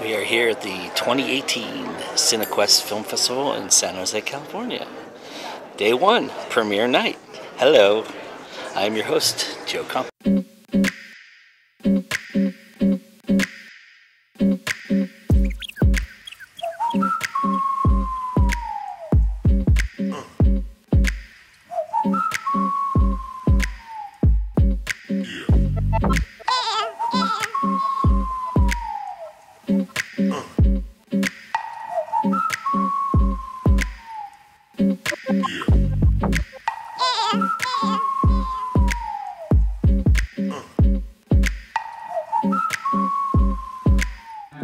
We are here at the 2018 Cinequest Film Festival in San Jose, California. Day 1, premiere night. Hello, I'm your host, Joe Comp.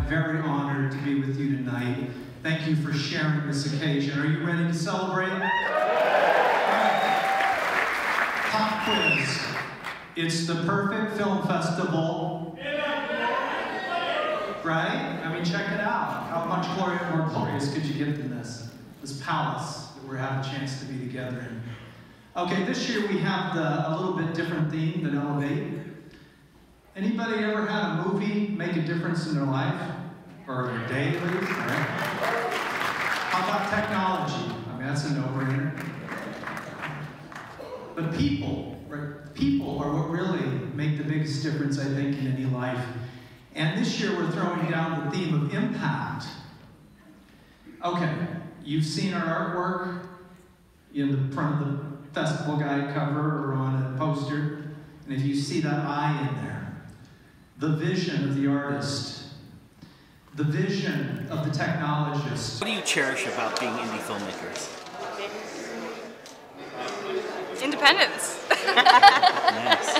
Very honored to be with you tonight. Thank you for sharing this occasion. Are you ready to celebrate? Pop quiz. It's the perfect film festival. Right? I mean, check it out. How much more glorious could you get than this? This palace that we're having a chance to be together in. Okay, this year we have a little bit different theme than Elevate. Anybody ever had a movie make a difference in their life? Or their day, at least? Right? How about technology? I mean, that's a no-brainer. But people, right? People are what really make the biggest difference, I think, in any life. And this year we're throwing down the theme of impact. Okay, you've seen our artwork in the front of the festival guide cover or on a poster. And if you see that eye in there, the vision of the artist, the vision of the technologist. What do you cherish about being indie filmmakers? Independence. Nice.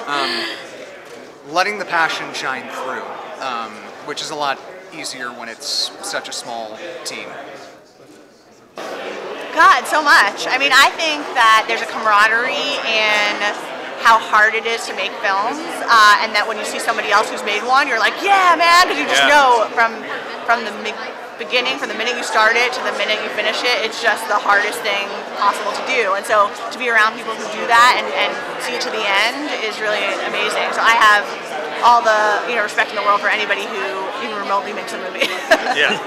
Letting the passion shine through, which is a lot easier when it's such a small team. God, so much. I mean, I think that there's a camaraderie in how hard it is to make films, and that when you see somebody else who's made one, you're like, yeah, man, because you just know from the beginning, from the minute you start it to the minute you finish it, it's just the hardest thing possible to do. And so to be around people who do that and see it to the end is really amazing. So I have all the respect in the world for anybody who even remotely makes a movie. Yeah.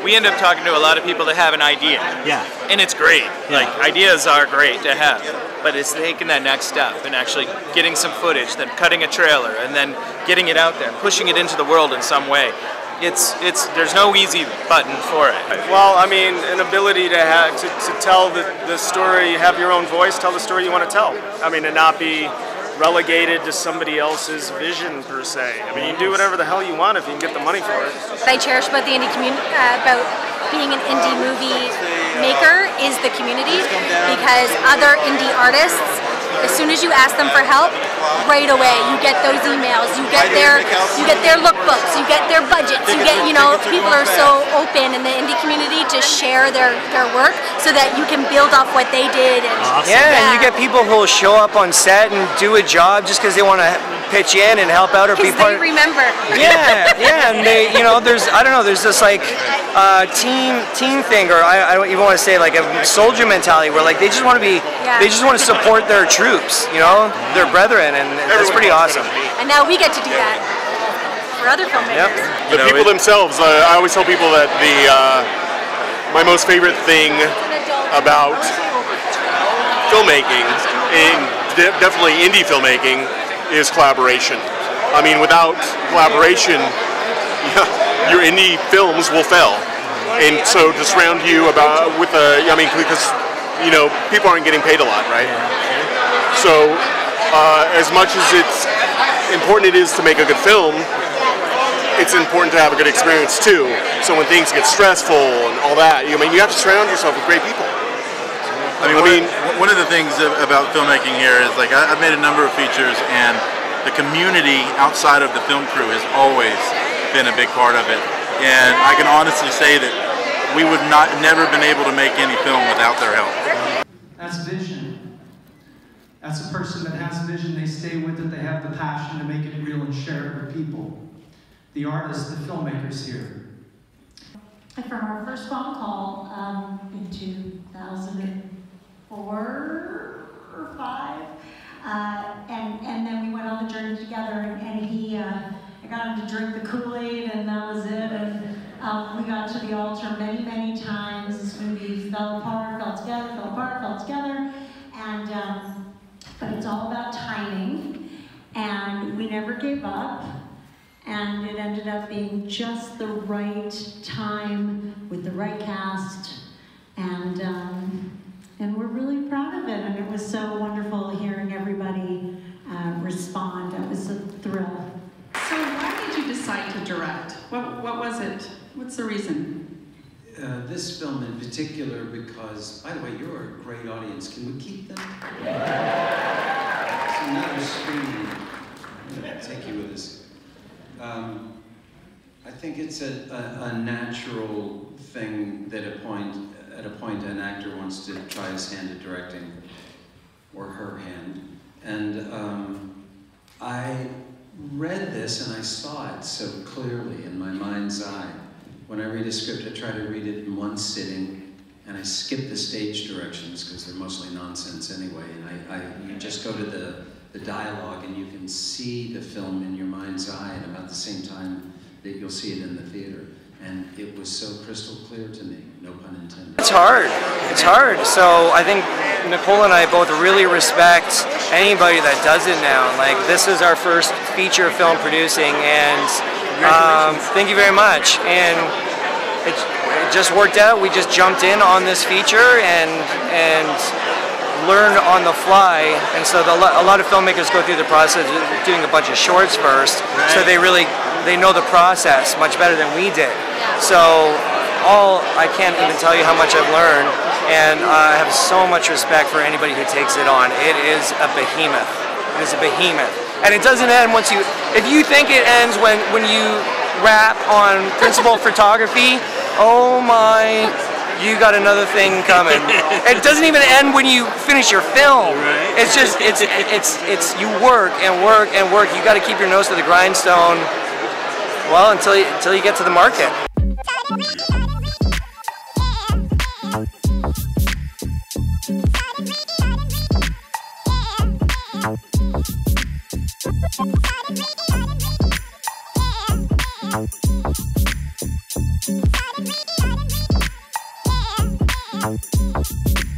We end up talking to a lot of people that have an idea. Yeah. And it's great. Yeah. Like, ideas are great to have. But it's taking that next step and actually getting some footage, then cutting a trailer, and then getting it out there, pushing it into the world in some way. There's no easy button for it. Well, I mean, an ability to tell the story, have your own voice, tell the story you want to tell. I mean, and not be relegated to somebody else's vision per se. I mean, you can do whatever the hell you want if you can get the money for it. What I cherish about the indie community, about being an indie movie maker, is the community, because other indie artists, as soon as you ask them for help, right away you get those emails, you get their lookbooks, you get their budgets, you get, people are so open in the indie community to share their work so that you can build off what they did. And awesome. Yeah, and you get people who will show up on set and do a job just because they want to pitch in and help out or be part. They remember. Yeah, and they, there's this like team thing, or I don't even want to say like a soldier mentality where like they just want to they just want to support their troops, their brethren, and that's pretty awesome. And now we get to do that for other filmmakers. Yep. The people themselves, I always tell people that my most favorite thing about filmmaking, and definitely indie filmmaking, is collaboration. I mean, without collaboration, your indie films will fail. And so to surround you because people aren't getting paid a lot, right? So as much as it's important it is to make a good film, it's important to have a good experience too. So when things get stressful and all that, you have to surround yourself with great people. One of the things about filmmaking here is, like, I've made a number of features, and the community outside of the film crew has always been a big part of it. And I can honestly say that we would never been able to make any film without their help. That's vision. That's a person that has vision. They stay with it. They have the passion to make it real and share it with people. The artists, the filmmakers here. From our first phone call in 2004 or 5, and then we went on the journey together, and I got him to drink the Kool-Aid, and that was it. And We got to the altar many, many times. This movie fell apart, fell together, fell apart, fell together. And, but it's all about timing. And we never gave up. And it ended up being just the right time with the right cast. And we're really proud of it. And it was so wonderful hearing everybody respond. That was a thrill. So why did you decide to direct? What was it? What's the reason? This film in particular because, by the way, you're a great audience. Can we keep them? So now we're screaming. I'm going to take you with us. I think it's a natural thing that at a point an actor wants to try his hand at directing, or her hand. And I read this and I saw it so clearly in my mind's eye. When I read a script, I try to read it in one sitting, and I skip the stage directions because they're mostly nonsense anyway. And you just go to the dialogue, and you can see the film in your mind's eye at about the same time that you'll see it in the theater. And it was so crystal clear to me, no pun intended. It's hard. It's hard. So I think Nicole and I both really respect anybody that does it now. Like, this is our first feature film producing, and thank you very much. And it just worked out. We just jumped in on this feature and learned on the fly. And so a lot of filmmakers go through the process of doing a bunch of shorts first, so they know the process much better than we did. So I can't even tell you how much I've learned, and I have so much respect for anybody who takes it on. It is a behemoth. It is a behemoth. And it doesn't end once you, if you think it ends when you wrap on principal photography, oh my, you got another thing coming. It doesn't even end when you finish your film. It's just, it's you work and work and work. You got to keep your nose to the grindstone, well, until you get to the market. Yeah.